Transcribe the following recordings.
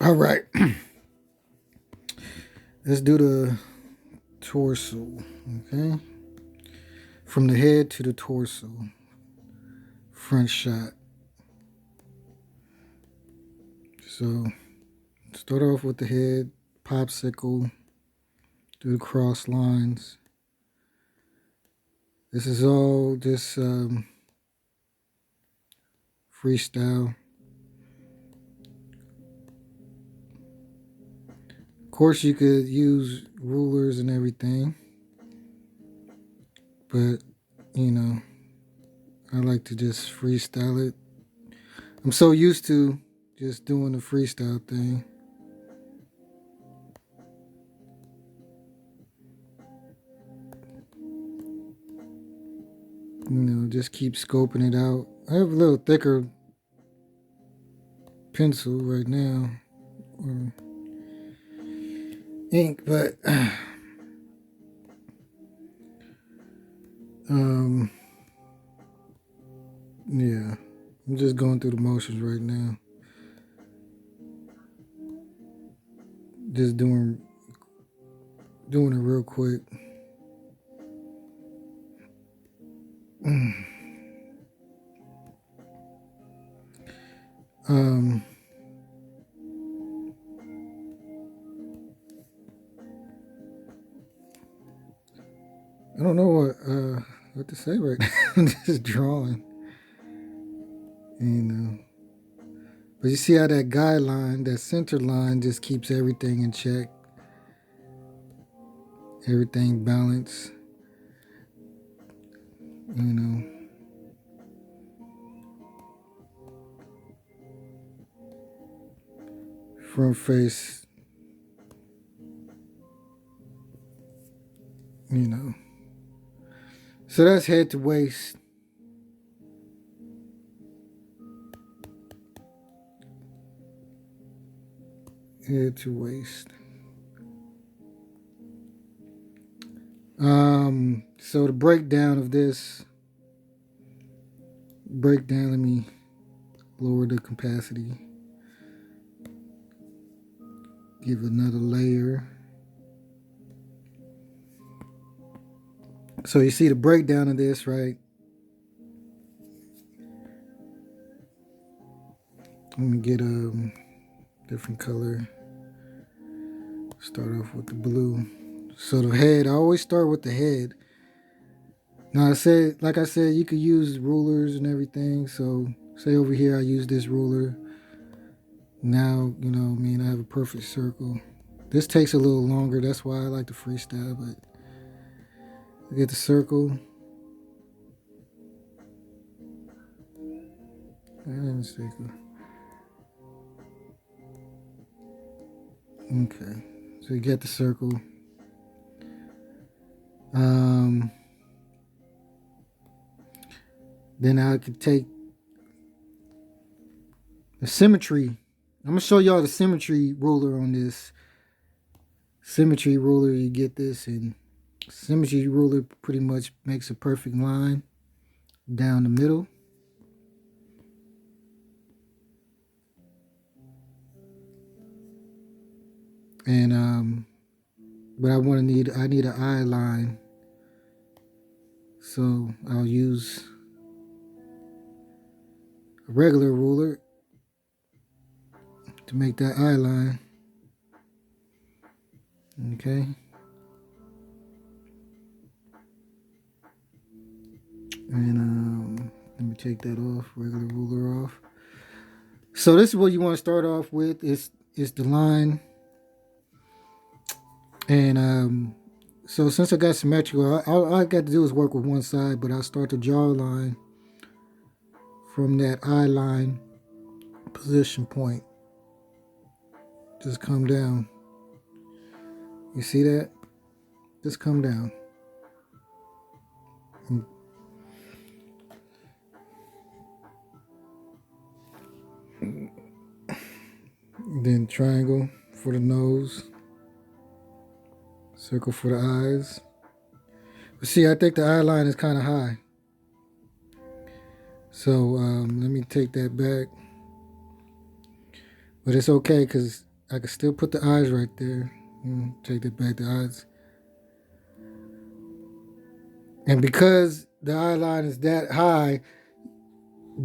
All right. Let's do the torso. Okay. From the head to the torso. Front shot. So start off with the head, popsicle, do the cross lines. This is all just freestyle. Of course, you could use rulers and everything, but you know, I like to just freestyle it. I'm so used to just doing the freestyle thing. Just keep scoping it out. I have a little thicker pencil right now, or ink, but um, yeah, I'm just going through the motions right now. Just doing it real quick. Um, I don't know what to say right now. I'm just drawing, you know. But you see how that guideline, that center line, just keeps everything in check, everything balanced, you know. Front face, you know. So that's head to waist. Head to waist. So the breakdown of this breakdown, let me lower the capacity. Give another layer. So you see the breakdown of this, right? Let me get a different color. Start off with the blue. So the head, I always start with the head. Now like I said, you could use rulers and everything. So say over here I use this ruler. Now, I have a perfect circle. This takes a little longer, that's why I like to freestyle, but I get the circle. Okay. So you get the circle. Then I could take the symmetry. I'm gonna show y'all the symmetry ruler on this. Symmetry ruler, you get this, and symmetry ruler pretty much makes a perfect line down the middle. And but I need an eye line. So I'll use a regular ruler to make that eye line. Okay. And let me take that off, regular ruler off. So this is what you want to start off with. Is the line. And so since I got symmetrical, all I got to do is work with one side, but I'll start the jaw line from that eye line position point. Just come down. You see that? Just come down. Then triangle for the nose. Circle for the eyes. But see, I think the eye line is kind of high. So let me take that back. But it's okay because I can still put the eyes right there. Take it back, the eyes. And because the eye line is that high,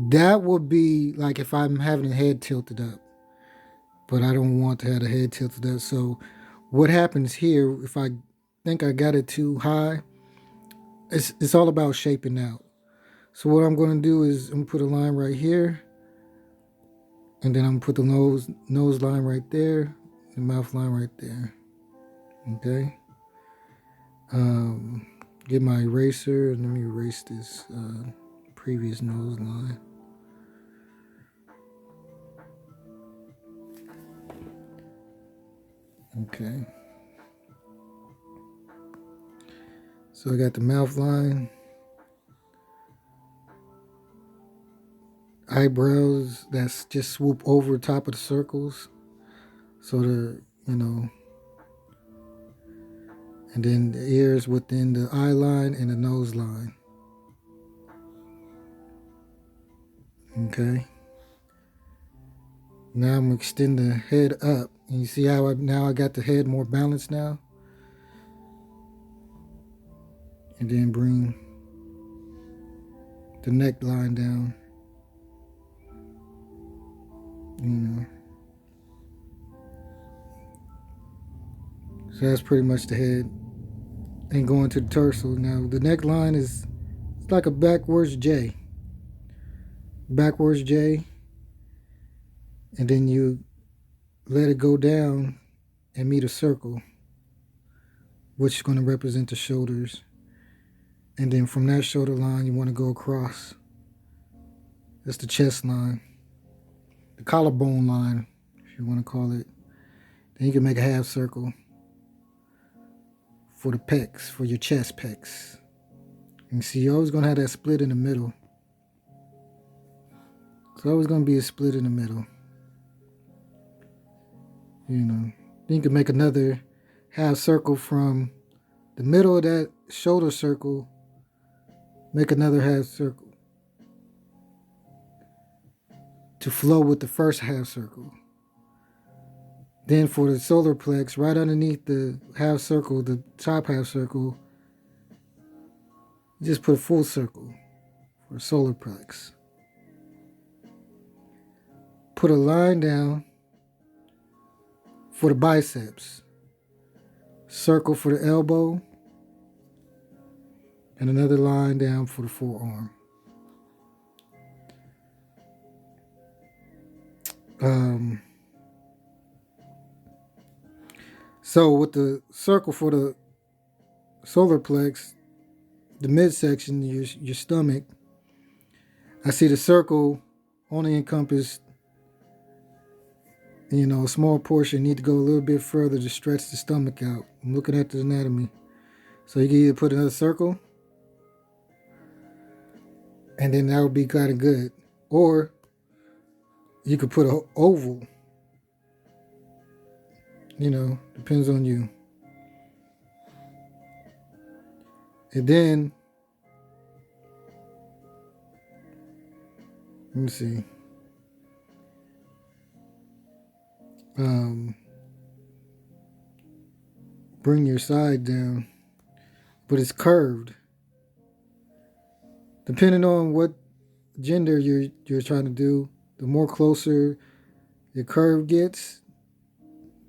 that would be like if I'm having the head tilted up. But I don't want to have the head tilted up. So what happens here, if I think I got it too high, it's all about shaping out. So what I'm going to do is I'm going to put a line right here. And then I'm going to put the nose line right there. The mouth line right there. Okay. Get my eraser and let me erase this previous nose line. Okay. So I got the mouth line. Eyebrows that's just swoop over top of the circles. So the, and then the ears within the eye line and the nose line. Okay. Now I'm going to extend the head up. And you see how now I got the head more balanced now? And then bring the neckline down. So that's pretty much the head. And going to the torso. Now the neckline is it's like a backwards J. Backwards J. And then you let it go down and meet a circle, which is going to represent the shoulders. And then from that shoulder line, you want to go across. That's the chest line. The collarbone line, if you want to call it. Then you can make a half circle for the pecs, for your chest pecs. And see, you're always going to have that split in the middle. It's always going to be a split in the middle. Then you can make another half circle from the middle of that shoulder circle. Make another half circle to flow with the first half circle. Then for the solar plex, right underneath the half circle, the top half circle, you just put a full circle for solar plex. Put a line down for the biceps. Circle for the elbow. And another line down for the forearm. So with the circle for the solar plex, the midsection, your stomach, I see the circle only encompassed, a small portion. Need to go a little bit further to stretch the stomach out. I'm looking at the anatomy. So you can either put another circle, and then that would be kind of good. Or you could put an oval. Depends on you. And then, let me see. Bring your side down, but it's curved. Depending on what gender you're trying to do, the more closer your curve gets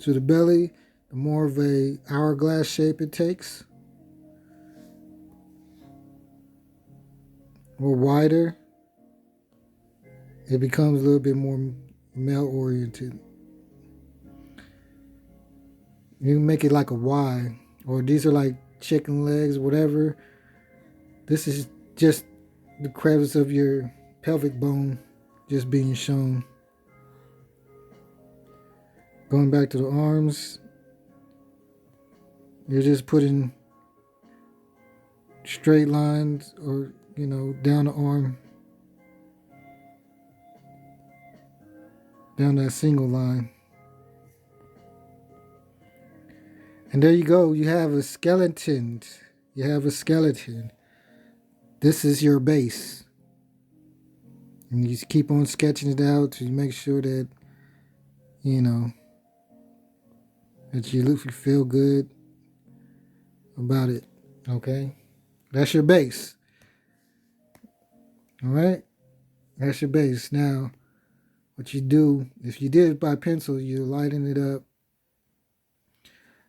to the belly, the more of a hourglass shape it takes. Or wider, it becomes a little bit more male oriented. You can make it like a Y, or these are like chicken legs, whatever. This is just the crevice of your pelvic bone just being shown. Going back to the arms, you're just putting straight lines or, down the arm, down that single line. And there you go. You have a skeleton. You have a skeleton. This is your base. And you just keep on sketching it out to make sure that, that you feel good about it. Okay, that's your base. All right, that's your base. Now, what you do, if you did it by pencil, you lighten it up.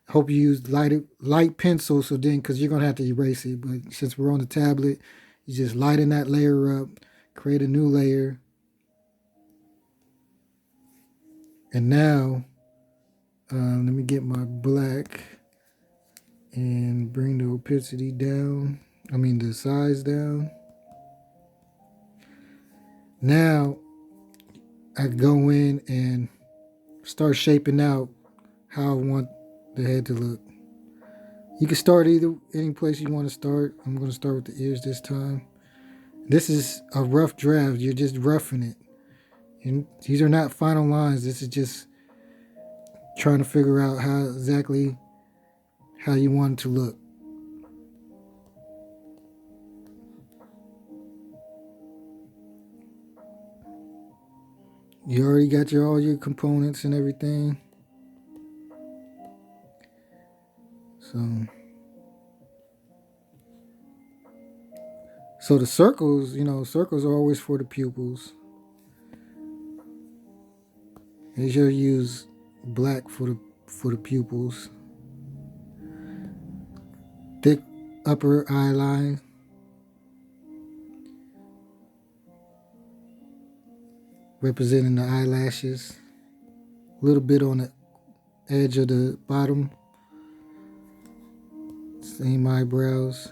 Hope you use light pencil, so then, because you're gonna have to erase it. But since we're on the tablet, you just lighten that layer up, create a new layer, and now let me get my black and bring the opacity down. I mean the size down. Now I go in and start shaping out how I want the head to look. You can start any place you want to start. I'm going to start with the ears this time. This is a rough draft. You're just roughing it. And these are not final lines. This is just trying to figure out exactly how you want it to look. You already got all your components and everything. So the circles, circles are always for the pupils. You should use black for the pupils. Thick upper eye line. Representing the eyelashes. A little bit on the edge of the bottom. Same eyebrows.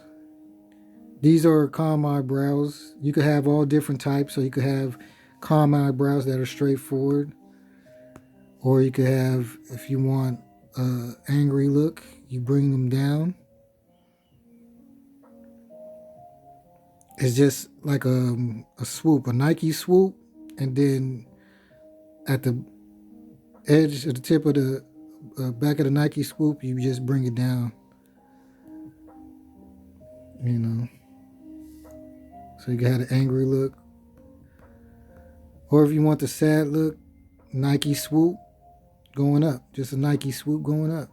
These are calm eyebrows. You could have all different types. So you could have calm eyebrows that are straightforward. Or you could have, if you want an angry look, you bring them down. It's just like a swoop, a Nike swoop. And then at the edge, at the tip of the back of the Nike swoop, you just bring it down. So you can have an angry look. Or if you want the sad look, Nike swoop going up. Just a Nike swoop going up.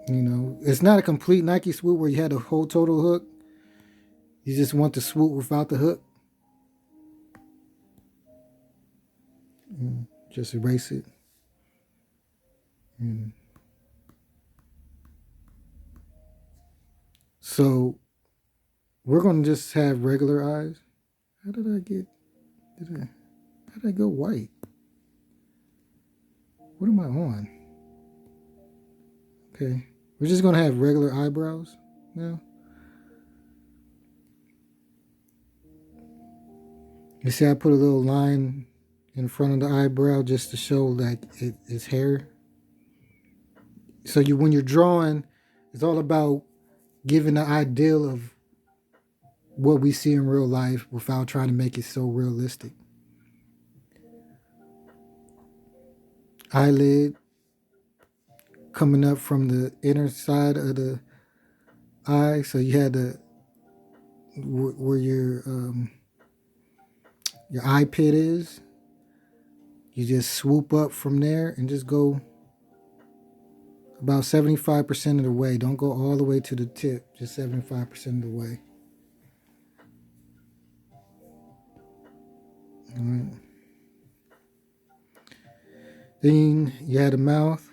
It's not a complete Nike swoop where you had a whole total hook. You just want the swoop without the hook. Just erase it. So we're going to just have regular eyes. How did I go white? What am I on? Okay. We're just going to have regular eyebrows now. You see I put a little line in front of the eyebrow just to show that it's hair. So when you're drawing, it's all about giving the ideal of what we see in real life without trying to make it so realistic. Eyelid coming up from the inner side of the eye, so you had where your eye pit is. You just swoop up from there and just go about 75% of the way. Don't go all the way to the tip, just 75% of the way. All right. Then you had a mouth.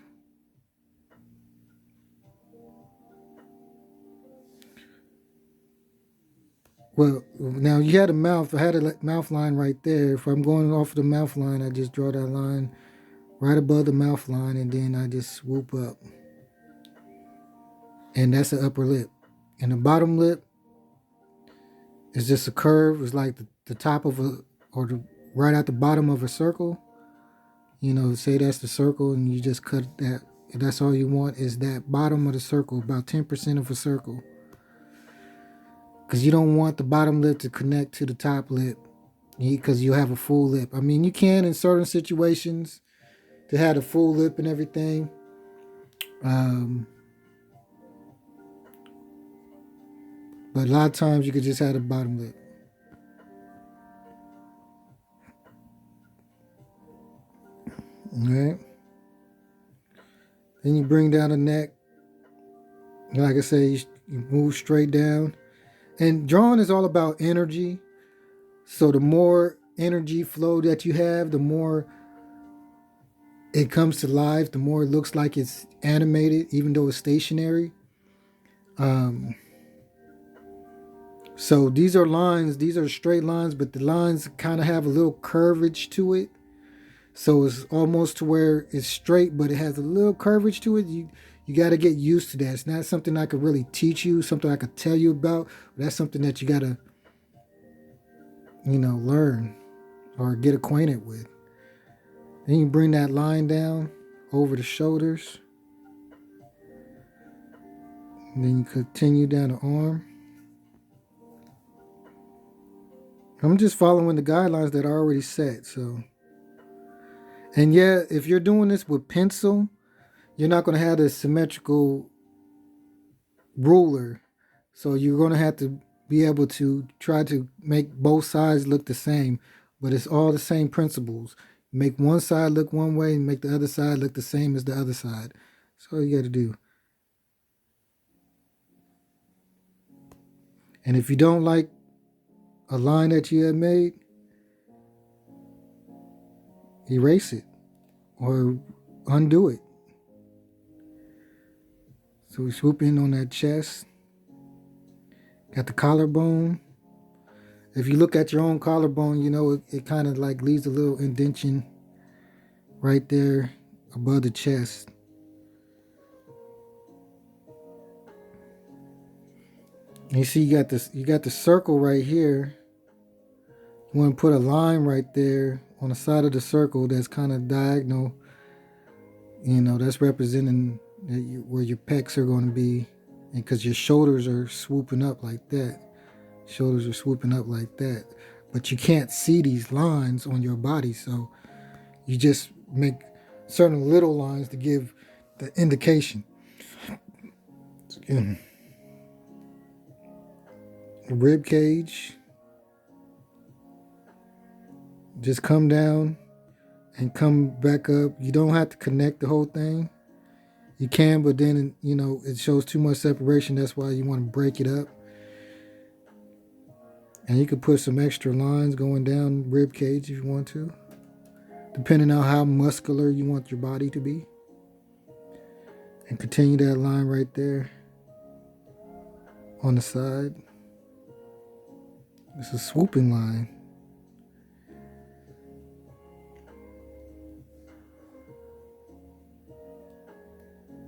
Well, now you had a mouth. I had a mouth line right there. If I'm going off the mouth line, I just draw that line right above the mouth line, and then I just swoop up. And that's the upper lip. And the bottom lip is just a curve. It's like the top of right at the bottom of a circle. Say that's the circle, and you just cut that. If that's all you want is that bottom of the circle, about 10% of a circle. Because you don't want the bottom lip to connect to the top lip, because you have a full lip. I mean, you can in certain situations to have a full lip and everything. But a lot of times you could just have the bottom lip. All right. Then you bring down the neck. Like I said, you move straight down. And drawing is all about energy. So the more energy flow that you have, the more it comes to life, the more it looks like it's animated, even though it's stationary. Um, so these are lines, these are straight lines, but the lines kind of have a little curvage to it. So it's almost to where it's straight, but it has a little curvage to it. You got to get used to that. It's not something I could really teach you, something I could tell you about. That's something that you got to, learn or get acquainted with. Then you bring that line down over the shoulders. And then you continue down the arm. I'm just following the guidelines that are already set. So, and yeah, if you're doing this with pencil, you're not going to have this symmetrical ruler. So you're going to have to be able to try to make both sides look the same, but it's all the same principles. Make one side look one way and make the other side look the same as the other side. That's all you got to do. And if you don't like a line that you have made, erase it or undo it. So we swoop in on that chest. Got the collarbone. If you look at your own collarbone, it kind of like leaves a little indentation right there above the chest. And you see you got the circle right here. You want to put a line right there on the side of the circle that's kind of diagonal. That's representing where your pecs are going to be, and because your shoulders are swooping up like that. Shoulders are swooping up like that. But you can't see these lines on your body, so you just make certain little lines to give the indication. The rib cage. Just come down and come back up. You don't have to connect the whole thing. You can, but then, it shows too much separation. That's why you want to break it up. And you could put some extra lines going down rib cage if you want to, depending on how muscular you want your body to be. And continue that line right there on the side. It's a swooping line.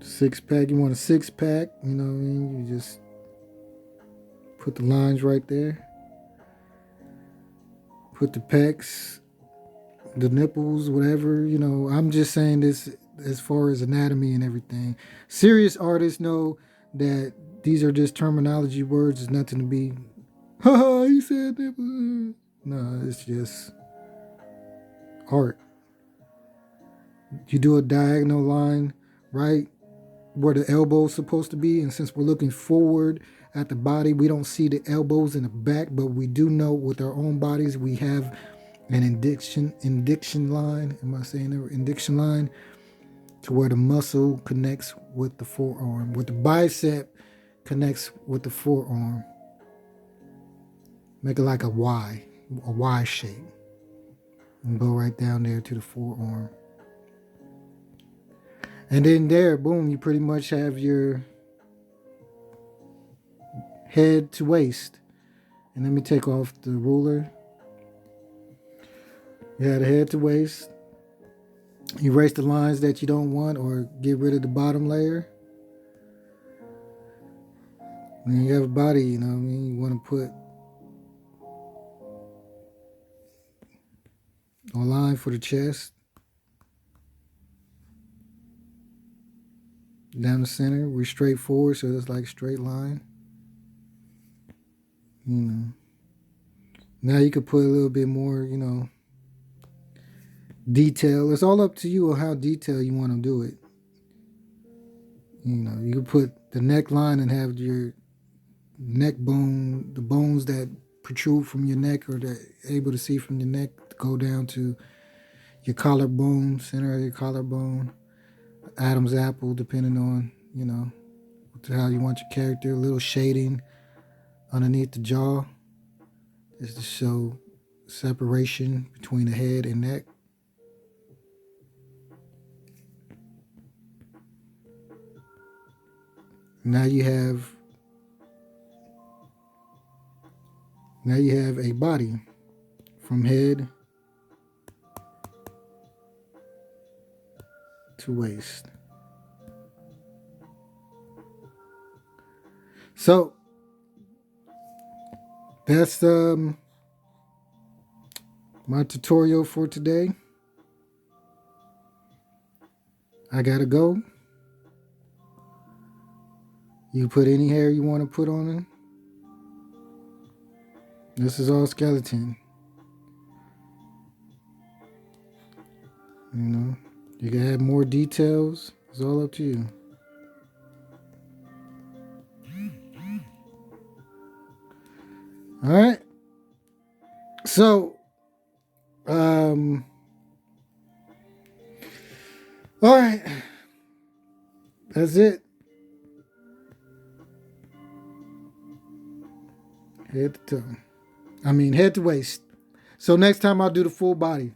Six pack, you want a six pack, you know what I mean? You just put the lines right there. Put the pecs, the nipples, whatever, I'm just saying this as far as anatomy and everything. Serious artists know that these are just terminology words. It's nothing to be, he said nipples. No, it's just art. You do a diagonal line right where the elbow is supposed to be, and since we're looking forward at the body, we don't see the elbows in the back, but we do know with our own bodies we have an indiction line. Am I saying that? Indiction line to where the muscle connects with the forearm, with the bicep connects with the forearm. Make it like a Y shape, and go right down there to the forearm. And then there, boom, you pretty much have your head to waist. And let me take off the ruler. You have the head to waist. Erase the lines that you don't want or get rid of the bottom layer. And you have a body, you want to put a line for the chest. Down the center, we're straight forward, so it's like a straight line. Now you could put a little bit more, detail. It's all up to you on how detailed you want to do it. You could put the neckline and have your neck bone, the bones that protrude from your neck or that able to see from your neck, to go down to your collarbone, center of your collarbone. Adam's apple, depending on, you know, how you want your character. A little shading underneath the jaw is to show separation between the head and neck. Now you have a body from head to waist. So that's my tutorial for today. I gotta go. You put any hair you want to put on it. This is all skeleton. You know, you can add more details. It's all up to you. All right. So, all right. That's it. Head to toe. I mean, head to waist. So next time I'll do the full body.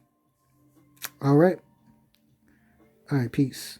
All right. All right. Peace.